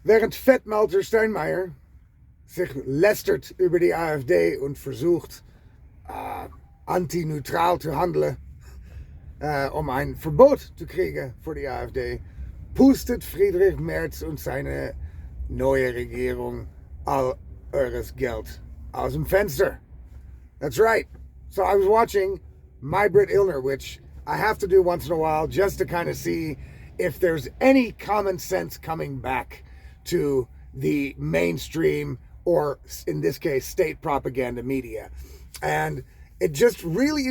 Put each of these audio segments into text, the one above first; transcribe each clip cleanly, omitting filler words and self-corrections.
Während Fettmalter Steinmeier sich lästert über die AfD und versucht, anti-neutral zu handeln, um ein Verbot zu kriegen für die AfD, pustet Friedrich Merz und seine neue Regierung all eures Geld aus dem Fenster. That's right. So I was watching My Brit Illner, which I have to do once in a while just to kind of see if there's any common sense coming back to the mainstream, or in this case, state propaganda media. And it just really,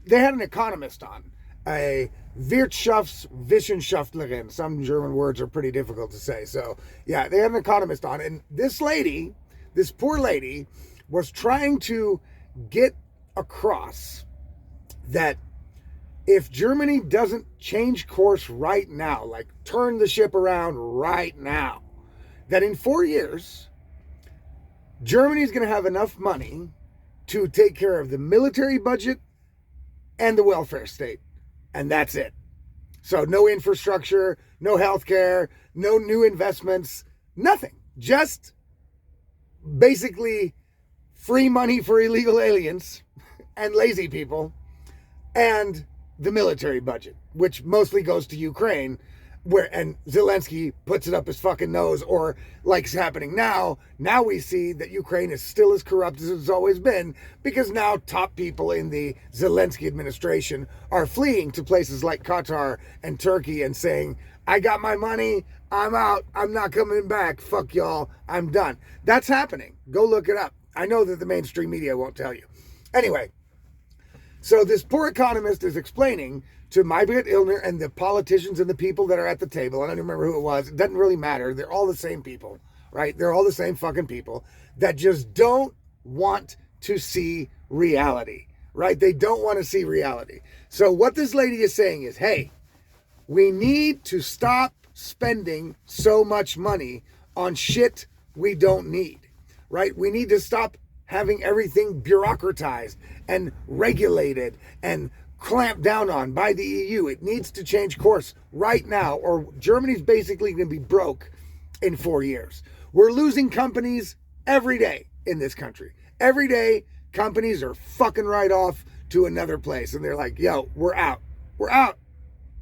they had an economist on, a Wirtschaftswissenschaftlerin. Some German words are pretty difficult to say. So, yeah, they had an economist on. And this lady, this poor lady, was trying to get across that if Germany doesn't change course right now, like turn the ship around right now, that in 4 years, Germany's going to have enough money to take care of the military budget and the welfare state. And that's it. So no infrastructure, no healthcare, no new investments, nothing. Just basically free money for illegal aliens and lazy people, and the military budget, which mostly goes to Ukraine, and Zelensky puts it up his fucking nose, or like's happening now we see that Ukraine is still as corrupt as it's always been, because now top people in the Zelensky administration are fleeing to places like Qatar and Turkey and saying, I got my money, I'm out, I'm not coming back, fuck y'all, I'm done. That's happening. Go look it up. I know that the mainstream media won't tell you. Anyway, so this poor economist is explaining to Maybrit Illner and the politicians and the people that are at the table, I don't remember who it was, it doesn't really matter, they're all the same people, right? They're all the same fucking people that just don't want to see reality, right? They don't want to see reality. So what this lady is saying is, hey, we need to stop spending so much money on shit we don't need, right? We need to stop having everything bureaucratized and regulated and clamped down on by the EU. It needs to change course right now, or Germany's basically going to be broke in 4 years. We're losing companies every day in this country. Every day, companies are fucking right off to another place, and they're like, yo, we're out. We're out,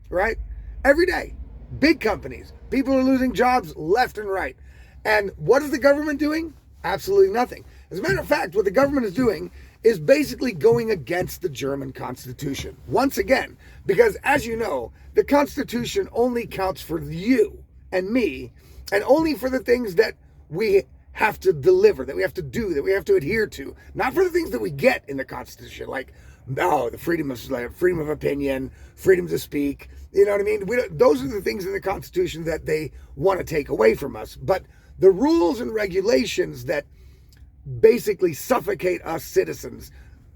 right? Every day. Big companies. People are losing jobs left and right. And what is the government doing? Absolutely nothing. As a matter of fact, what the government is doing is basically going against the German Constitution. Once again, because as you know, the Constitution only counts for you and me, and only for the things that we have to deliver, that we have to do, that we have to adhere to, not for the things that we get in the Constitution, like, the freedom of opinion, freedom to speak, you know what I mean? Those are the things in the Constitution that they want to take away from us. But the rules and regulations that basically suffocate us citizens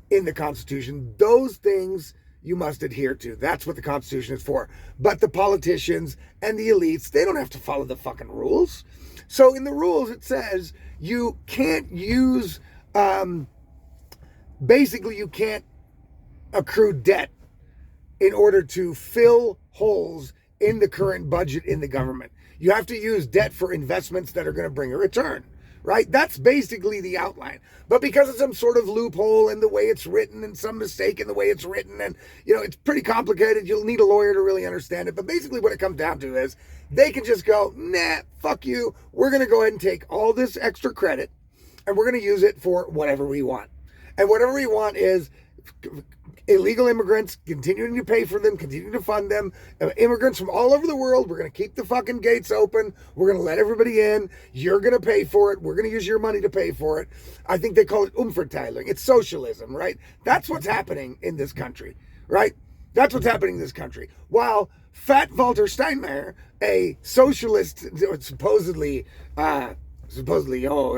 in the Constitution, those things you must adhere to. That's what the Constitution is for. But the politicians and the elites, they don't have to follow the fucking rules. So in the rules, it says you can't use, basically you can't accrue debt in order to fill holes in the current budget in the government. You have to use debt for investments that are going to bring a return, right? That's basically the outline. But because of some sort of loophole in the way it's written and some mistake in the way it's written, and, it's pretty complicated. You'll need a lawyer to really understand it. But basically what it comes down to is they can just go, nah, fuck you. We're going to go ahead and take all this extra credit and we're going to use it for whatever we want. And whatever we want is illegal immigrants, continuing to pay for them, continuing to fund them, immigrants from all over the world. We're going to keep the fucking gates open. We're going to let everybody in. You're going to pay for it. We're going to use your money to pay for it. I think they call it Umverteilung. It's socialism, right? That's what's happening in this country, right? That's what's happening in this country. While Fat Walter Steinmeier, a socialist, supposedly,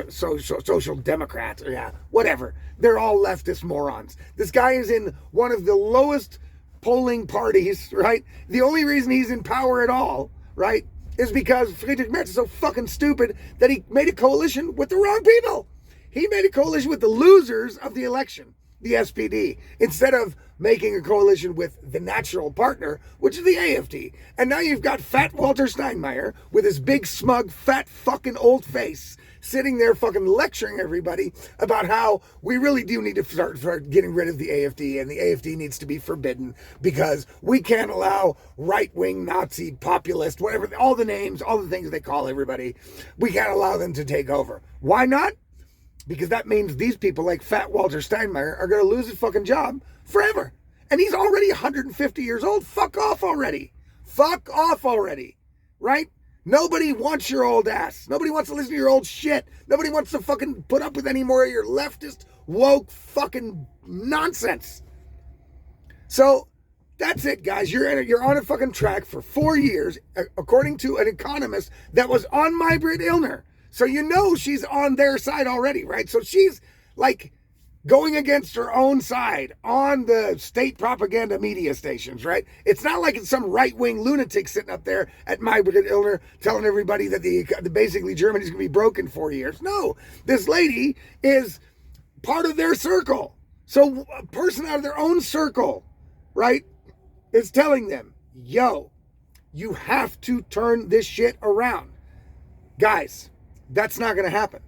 social democrats, yeah, whatever. They're all leftist morons. This guy is in one of the lowest polling parties, right? The only reason he's in power at all, right, is because Friedrich Merz is so fucking stupid that he made a coalition with the wrong people. He made a coalition with the losers of the election, the SPD, instead of making a coalition with the natural partner, which is the AFD. And now you've got fat Walter Steinmeier with his big, smug, fat, fucking old face sitting there fucking lecturing everybody about how we really do need to start getting rid of the AFD, and the AFD needs to be forbidden because we can't allow right-wing Nazi populist, whatever, all the names, all the things they call everybody, we can't allow them to take over. Why not? Because that means these people like fat Walter Steinmeier are going to lose his fucking job forever. And he's already 150 years old. Fuck off already. Fuck off already. Right? Nobody wants your old ass. Nobody wants to listen to your old shit. Nobody wants to fucking put up with any more of your leftist, woke fucking nonsense. So that's it, guys. You're on a fucking track for 4 years, according to an economist that was on Maybrit Illner. So you know she's on their side already, right? So she's like going against her own side on the state propaganda media stations, right? It's not like it's some right-wing lunatic sitting up there at Maybrit Illner telling everybody that basically Germany's going to be broke in 4 years. No, this lady is part of their circle. So a person out of their own circle, right, is telling them, yo, you have to turn this shit around. Guys, that's not going to happen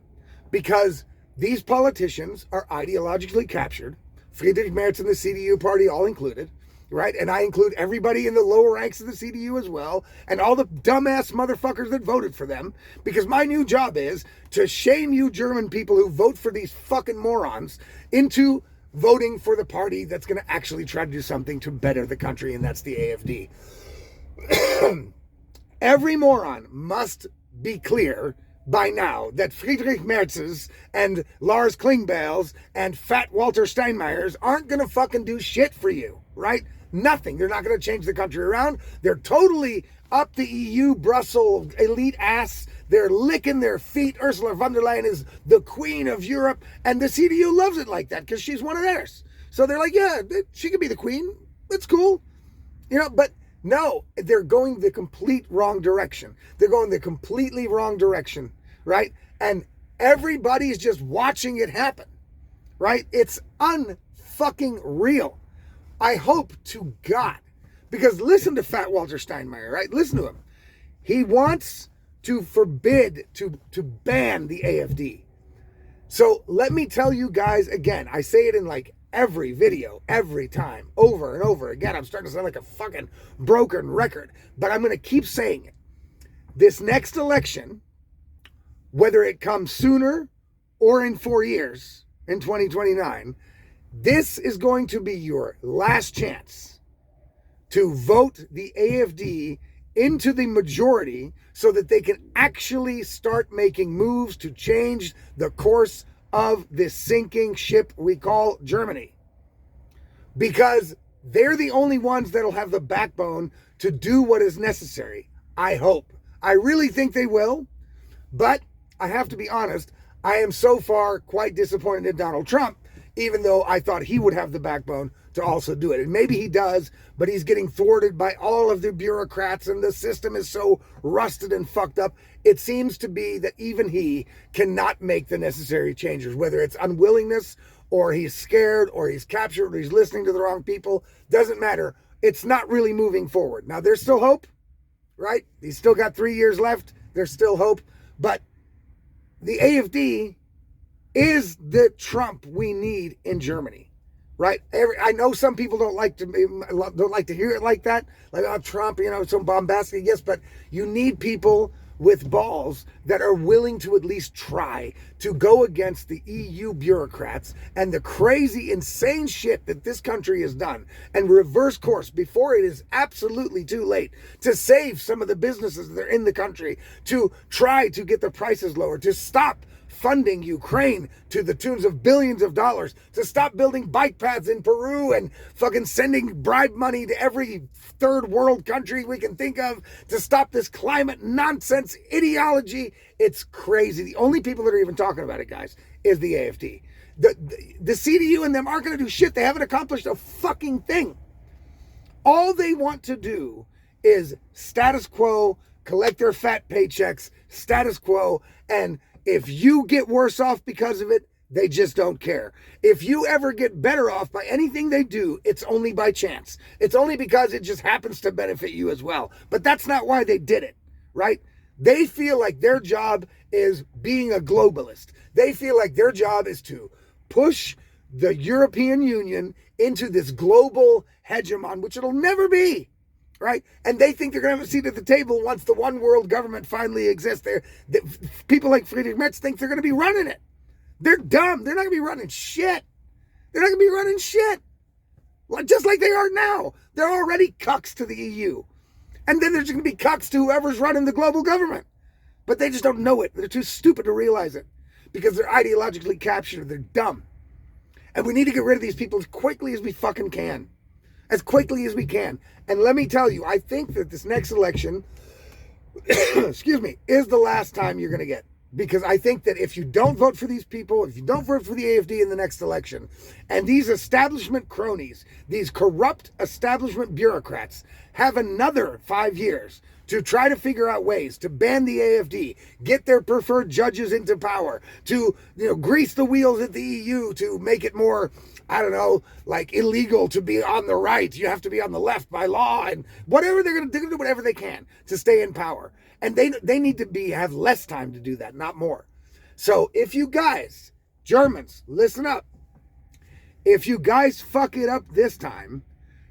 because these politicians are ideologically captured. Friedrich Merz and the CDU party all included, right? And I include everybody in the lower ranks of the CDU as well, and all the dumbass motherfuckers that voted for them, because my new job is to shame you German people who vote for these fucking morons into voting for the party that's going to actually try to do something to better the country, and that's the AFD. Every moron must be clear by now that Friedrich Merz's and Lars Klingbeil's and fat Walter Steinmeier's aren't going to fucking do shit for you, right? Nothing. They're not going to change the country around. They're totally up the EU, Brussels, elite ass. They're licking their feet. Ursula von der Leyen is the queen of Europe, and the CDU loves it like that because she's one of theirs. So they're like, yeah, she can be the queen. It's cool. You know, but no, they're going the complete wrong direction. They're going the completely wrong direction, right? And everybody's just watching it happen, right? It's unfucking real. I hope to God, because listen to fat Walter Steinmeier, right? Listen to him. He wants to forbid, to ban the AFD. So let me tell you guys again, I say it in like every video, every time, over and over again. I'm starting to sound like a fucking broken record, but I'm going to keep saying it. This next election, whether it comes sooner or in 4 years, in 2029, this is going to be your last chance to vote the AFD into the majority so that they can actually start making moves to change the course of this sinking ship we call Germany. Because they're the only ones that'll have the backbone to do what is necessary. I hope. I really think they will. But I have to be honest, I am so far quite disappointed in Donald Trump, even though I thought he would have the backbone to also do it. And maybe he does, but he's getting thwarted by all of the bureaucrats, and the system is so rusted and fucked up. It seems to be that even he cannot make the necessary changes, whether it's unwillingness or he's scared or he's captured or he's listening to the wrong people. Doesn't matter. It's not really moving forward. Now, there's still hope, right? He's still got 3 years left. There's still hope. But the AFD is the Trump we need in Germany, right? I know some people don't like to hear it like that, like, oh, Trump, you know, so bombastic. Yes, but you need people with balls that are willing to at least try to go against the EU bureaucrats and the crazy, insane shit that this country has done, and reverse course before it is absolutely too late, to save some of the businesses that are in the country, to try to get the prices lower, to stop funding Ukraine to the tunes of billions of dollars, to stop building bike paths in Peru and fucking sending bribe money to every third world country we can think of, to stop this climate nonsense ideology. It's crazy. The only people that are even talking about it, guys, is the AFD. The CDU and them aren't going to do shit. They haven't accomplished a fucking thing. All they want to do is status quo, collect their fat paychecks, status quo, and if you get worse off because of it, They just don't care. If you ever get better off by anything they do, it's only by chance. It's only because it just happens to benefit you as well. But that's not why they did it, right? They feel like their job is being a globalist. They feel like their job is to push the European Union into this global hegemon, which it'll never be, right? And they think they're going to have a seat at the table once the one world government finally exists. People like Friedrich Merz think they're going to be running it. They're dumb. They're not going to be running shit. They're not going to be running shit. Just like they are now. They're already cucks to the EU. And then they're just going to be cucks to whoever's running the global government. But they just don't know it. They're too stupid to realize it. Because they're ideologically captured. They're dumb. And we need to get rid of these people as quickly as we fucking can. As quickly as we can. And let me tell you, I think that this next election, excuse me, is the last time you're going to get. Because I think that if you don't vote for these people, if you don't vote for the AFD in the next election, and these establishment cronies, these corrupt establishment bureaucrats have another 5 years to try to figure out ways to ban the AFD, get their preferred judges into power, to grease the wheels at the EU to make it more, I don't know, like illegal to be on the right. You have to be on the left by law, and whatever they're going to do, whatever they can to stay in power. And they need to have less time to do that, not more. So if you guys, Germans, listen up. If you guys fuck it up this time,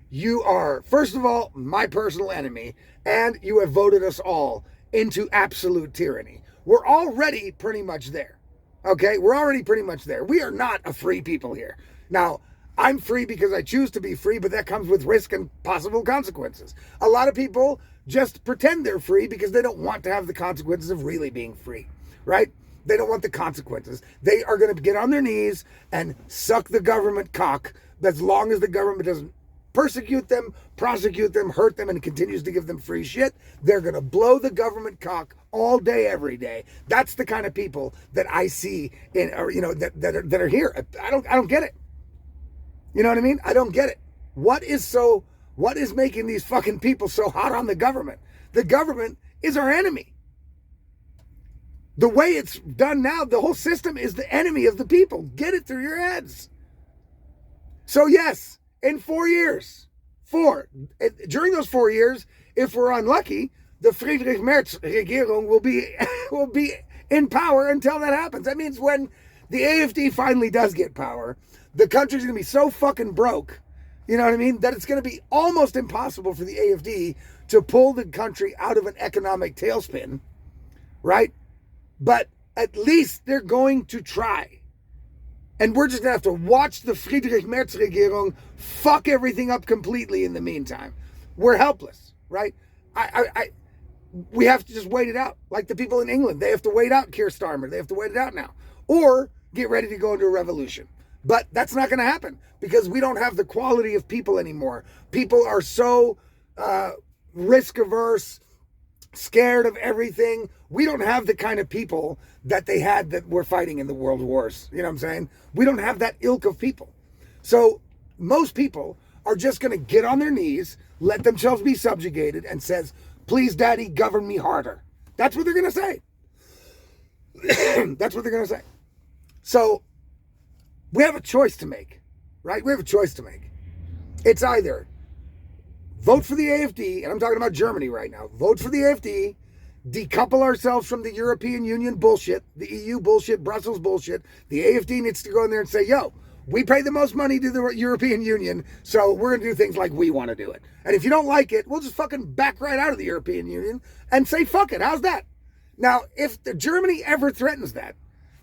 you are, first of all, my personal enemy, and you have voted us all into absolute tyranny. We're already pretty much there. Okay? We're already pretty much there. We are not a free people here. Now, I'm free because I choose to be free, but that comes with risk and possible consequences. A lot of people just pretend they're free because they don't want to have the consequences of really being free, right? They don't want the consequences. They are going to get on their knees and suck the government cock as long as the government doesn't persecute them, prosecute them, hurt them, and continues to give them free shit. They're going to blow the government cock all day, every day. That's the kind of people that I see that are here. I don't get it. You know what I mean? I don't get it. What is making these fucking people so hot on the government? The government is our enemy. The way it's done now, the whole system is the enemy of the people. Get it through your heads. So yes, in 4 years, during those 4 years, if we're unlucky, the Friedrich Merz regierung will be in power until that happens. That means when the AFD finally does get power, the country's going to be so fucking broke, you know what I mean, that it's going to be almost impossible for the AFD to pull the country out of an economic tailspin, right? But at least they're going to try. And we're just going to have to watch the Friedrich Merz regierung fuck everything up completely in the meantime. We're helpless, right? We have to just wait it out. Like the people in England, they have to wait out Keir Starmer. They have to wait it out now. Or get ready to go into a revolution. But that's not going to happen because we don't have the quality of people anymore. People are so risk averse, scared of everything. We don't have the kind of people that they had that were fighting in the world wars. You know what I'm saying? We don't have that ilk of people. So most people are just going to get on their knees, let themselves be subjugated, and says, please, daddy, govern me harder. That's what they're going to say. That's what they're going to say. So we have a choice to make, right? We have a choice to make. It's either vote for the AFD, and I'm talking about Germany right now. Vote for the AFD, decouple ourselves from the European Union bullshit, the EU bullshit, Brussels bullshit. The AFD needs to go in there and say, yo, we pay the most money to the European Union, so we're going to do things like we want to do it. And if you don't like it, we'll just fucking back right out of the European Union and say, fuck it. How's that? Now, if Germany ever threatens that,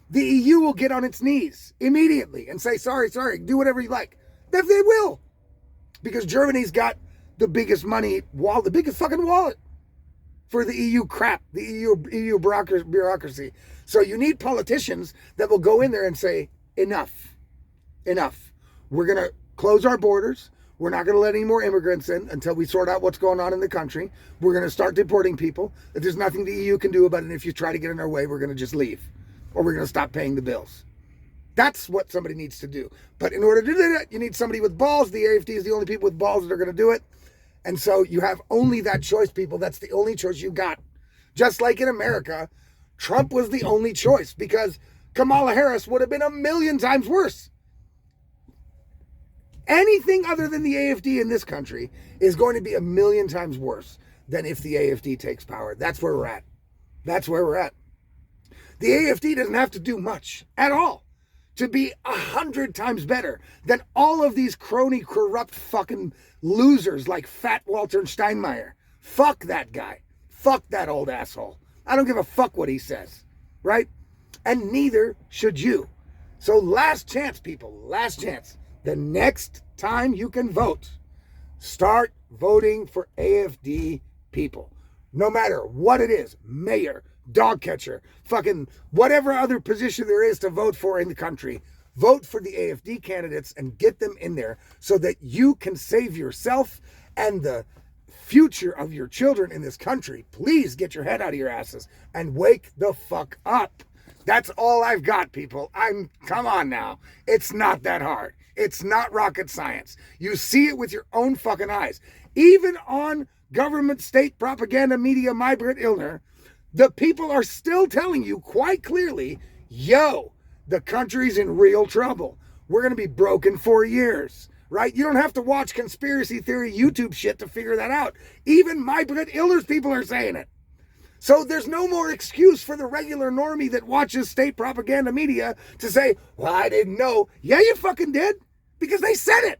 the EU will get on its knees immediately and say, sorry, do whatever you like. They will. Because Germany's got the biggest money, the biggest fucking wallet for the EU crap, the EU bureaucracy. So you need politicians that will go in there and say, enough. We're going to close our borders. We're not going to let any more immigrants in until we sort out what's going on in the country. We're going to start deporting people. If there's nothing the EU can do about it, and if you try to get in our way, we're going to just leave. Or we're going to stop paying the bills. That's what somebody needs to do. But in order to do that, you need somebody with balls. The AFD is the only people with balls that are going to do it. And so you have only that choice, people. That's the only choice you got. Just like in America, Trump was the only choice because Kamala Harris would have been a million times worse. Anything other than the AFD in this country is going to be a million times worse than if the AFD takes power. That's where we're at. That's where we're at. The AFD doesn't have to do much at all to be 100 times better than all of these crony, corrupt fucking losers like Fat Walter Steinmeier. Fuck that guy. Fuck that old asshole. I don't give a fuck what he says, right? And neither should you. So last chance, people, last chance. The next time you can vote, start voting for AFD people. No matter what it is, mayor, dog catcher, fucking whatever other position there is to vote for in the country, vote for the AFD candidates and get them in there so that you can save yourself and the future of your children in this country. Please get your head out of your asses and wake the fuck up. That's all I've got, people. Come on now. It's not that hard. It's not rocket science. You see it with your own fucking eyes. Even on government state propaganda media, my Brit Illner, the people are still telling you quite clearly, yo, the country's in real trouble. We're going to be broken for years, right? You don't have to watch conspiracy theory YouTube shit to figure that out. Even my Brit Illner's people are saying it. So there's no more excuse for the regular normie that watches state propaganda media to say, well, I didn't know. Yeah, you fucking did, because they said it.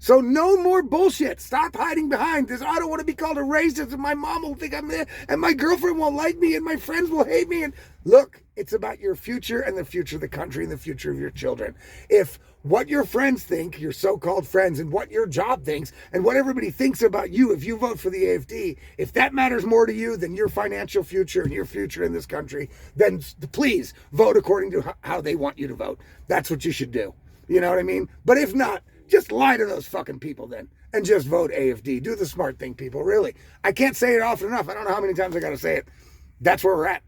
So no more bullshit. Stop hiding behind this. I don't want to be called a racist and my mom will think I'm there and my girlfriend won't like me and my friends will hate me. And look, it's about your future and the future of the country and the future of your children. If what your friends think, your so-called friends, and what your job thinks and what everybody thinks about you, if you vote for the AFD, if that matters more to you than your financial future and your future in this country, then please vote according to how they want you to vote. That's what you should do. You know what I mean? But if not, just lie to those fucking people then and just vote AFD. Do the smart thing, people. Really. I can't say it often enough. I don't know how many times I got to say it. That's where we're at.